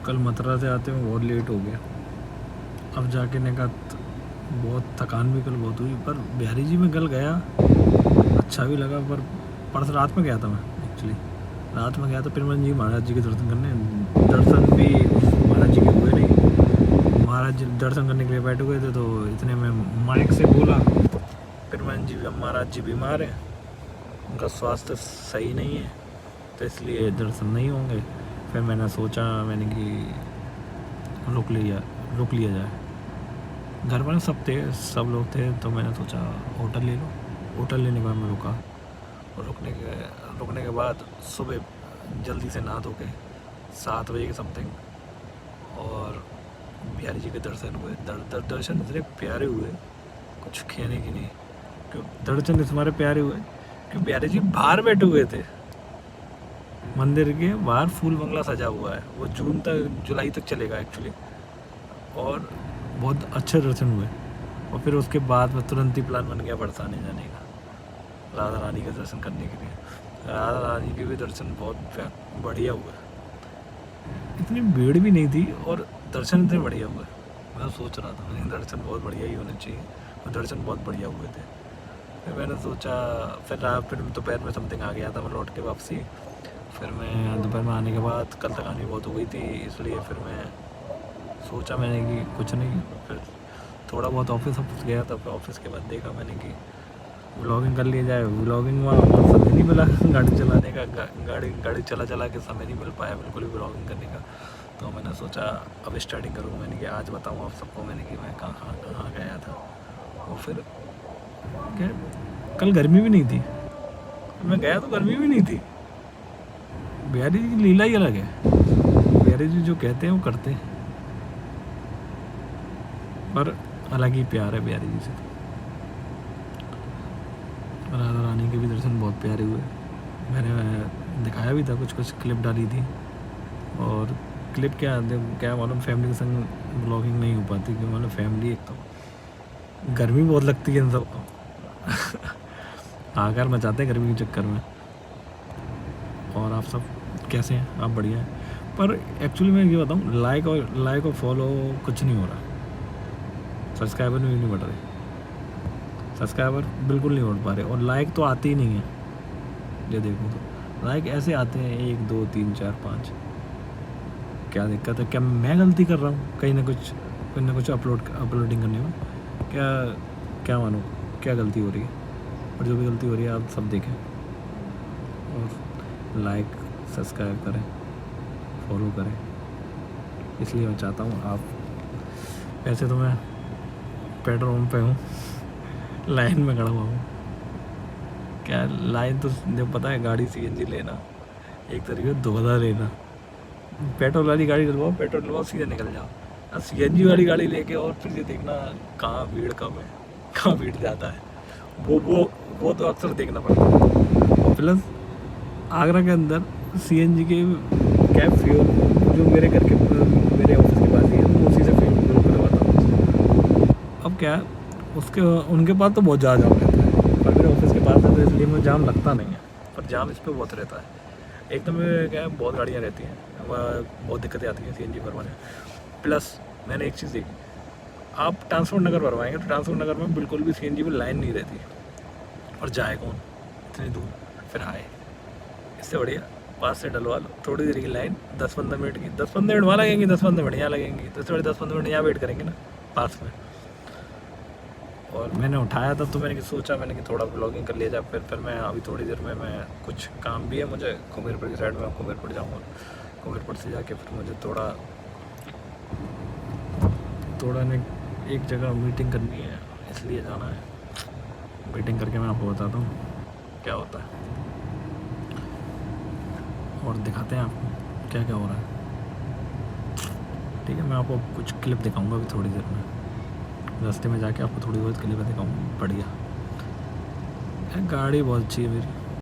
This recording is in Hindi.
कल मथुरा से आते में बहुत लेट हो गया। अब जाके ने कहा बहुत थकान भी कल बहुत हुई, पर बिहारी जी में कल गया, अच्छा भी लगा। पर परसों रात में गया था मैं, एक्चुअली रात में गया था पिरमन जी महाराज जी के दर्शन करने। दर्शन भी महाराज जी के हुए नहीं, महाराज जी दर्शन करने के लिए बैठे हुए थे, तो इतने में माइक से बोला पिरमन जी महाराज जी बीमार हैं, उनका स्वास्थ्य सही नहीं है, तो इसलिए दर्शन नहीं होंगे। फिर मैंने सोचा कि रुक लिया जाए। घर पर सब लोग थे, तो मैंने सोचा होटल ले लो। होटल लेने के बाद मैं रुका, और रुकने के बाद सुबह जल्दी से नहा धो के 7 बजे के समथिंग, और बिहारी जी के दर्शन हुए। दर्शन इतने प्यारे हुए, कुछ कहने की नहीं। क्यों दर्शन इतने प्यारे हुए कि बिहारी जी बाहर बैठे हुए थे, मंदिर के बाहर फूल बंगला सजा हुआ है, वो जुलाई तक चलेगा एक्चुअली, और बहुत अच्छे दर्शन हुए। और फिर उसके बाद में तुरंत ही प्लान बन गया बरसाने जाने का, राधा रानी के दर्शन करने के लिए। राधा रानी के भी दर्शन बहुत बढ़िया हुए, इतनी भीड़ भी नहीं थी और दर्शन इतने बढ़िया हुए। मैं सोच रहा था दर्शन बहुत बढ़िया ही होने चाहिए, और दर्शन बहुत बढ़िया हुए थे। फिर मैंने सोचा, फिर दोपहर में समथिंग आ गया था मैं लौट के वापसी। फिर मैं दोपहर में आने के बाद कल थकानी बहुत हो गई थी, इसलिए फिर मैं सोचा कि कुछ नहीं। फिर थोड़ा बहुत ऑफिस गया था, फिर ऑफिस के बाद देखा कि व्लॉगिंग कर लिया जाए। व्लॉगिंग में समय नहीं मिला गाड़ी चलाने का, गाड़ी चला के समय नहीं मिल पाया बिल्कुल भी व्लॉगिंग करने का। तो मैंने सोचा अब स्टार्टिंग करूँ, कि आज बताऊँ आप सबको कि मैं कहाँ गया था। और फिर क्या, कल गर्मी भी नहीं थी, मैं गया तो गर्मी भी नहीं थी। बिहारी जी की लीला ही अलग है, बिहारी जी जो कहते हैं वो करते हैं, पर अलग ही प्यार है बिहारी जी से। राधा रानी के भी दर्शन बहुत प्यारे हुए। मैंने दिखाया भी था, कुछ क्लिप डाली थी। और क्लिप क्या मालूम, फैमिली के संग ब्लॉगिंग नहीं हो पाती, क्योंकि मालूम फैमिली, एक तो गर्मी बहुत लगती है इन सबको आकर मचाते हैं गर्मी के चक्कर में। और आप सब कैसे हैं? आप बढ़िया हैं? पर एक्चुअली मैं ये बताऊँ, लाइक और फॉलो कुछ नहीं हो रहा, सब्सक्राइबर भी नहीं बढ़ रहे, सब्सक्राइबर बिल्कुल नहीं बढ़ पा रहे, और लाइक तो आते ही नहीं है। ये देखो तो लाइक ऐसे आते हैं 1 2 3 4 5। क्या दिक्कत है? क्या मैं गलती कर रहा हूँ कहीं ना कुछ अपलोडिंग करने में? क्या मानो, क्या गलती हो रही है? और जो भी गलती हो रही है आप सब देखें, और लाइक सब्सक्राइब करें, फॉलो करें। इसलिए मैं चाहता हूँ आप, वैसे तो मैं पेट्रोल पंप पे हूँ, लाइन में खड़ा हुआ हूँ। क्या लाइन तो जब पता है, गाड़ी सीएनजी लेना एक तरीके से धोखा लेना। पेट्रोल वाली गाड़ी डलवाओ सीधे निकल जाओ। अब सीएनजी वाली गाड़ी लेके और फिर ये देखना कहाँ भीड़ कम है, कहाँ भीड़ ज़्यादा है, वो तो अक्सर देखना पड़ता है। और प्लस आगरा के अंदर सीएनजी के कैब फ्यूल जो मेरे ऑफिस के पास ही है, मैं उसी से फ्यूल करवाता हूँ। अब क्या है, उनके पास तो बहुत ज़्यादा जाम रहता है, पर मेरे ऑफिस के पास है, तो इसलिए मुझे जाम लगता नहीं है, पर जाम इस पर बहुत रहता है। एक तो मेरे क्या है, बहुत गाड़ियाँ रहती हैं, बहुत दिक्कतें आती हैं सीएनजी भरवाने। प्लस मैंने एक चीज़ देखी, आप ट्रांसपोर्ट नगर भरवाएंगे तो ट्रांसपोर्ट नगर में बिल्कुल भी सीएनजी में लाइन नहीं रहती, और जाए कौन इतनी दूर, फिर आए। इससे बढ़िया पास से डलवा लो, थोड़ी देर की लाइन 10-15 मिनट की, 10-15 मिनट वहाँ लगेंगे, 10-15 मिनट यहाँ लगेंगे, तो इससे बड़े 10-15 मिनट यहाँ वेट करेंगे ना पास में। और मैंने उठाया था, तो मैंने सोचा कि थोड़ा ब्लॉगिंग कर लिया जाए। फिर मैं अभी थोड़ी देर में मैं कुछ काम भी है मुझे कुमेरपुर की साइड में, कुमेरपुर जाऊँगा। कुमेरपुर से जाके फिर मुझे थोड़ा ने एक जगह मीटिंग करनी है, इसलिए जाना है। मीटिंग करके मैं आपको बताता हूँ क्या होता है, और दिखाते हैं आपको क्या क्या हो रहा है। ठीक है, मैं आपको कुछ क्लिप दिखाऊंगा अभी थोड़ी देर में, रास्ते में जाके आपको थोड़ी बहुत क्लिप दिखाऊंगा। बढ़िया गाड़ी बहुत अच्छी है मेरी।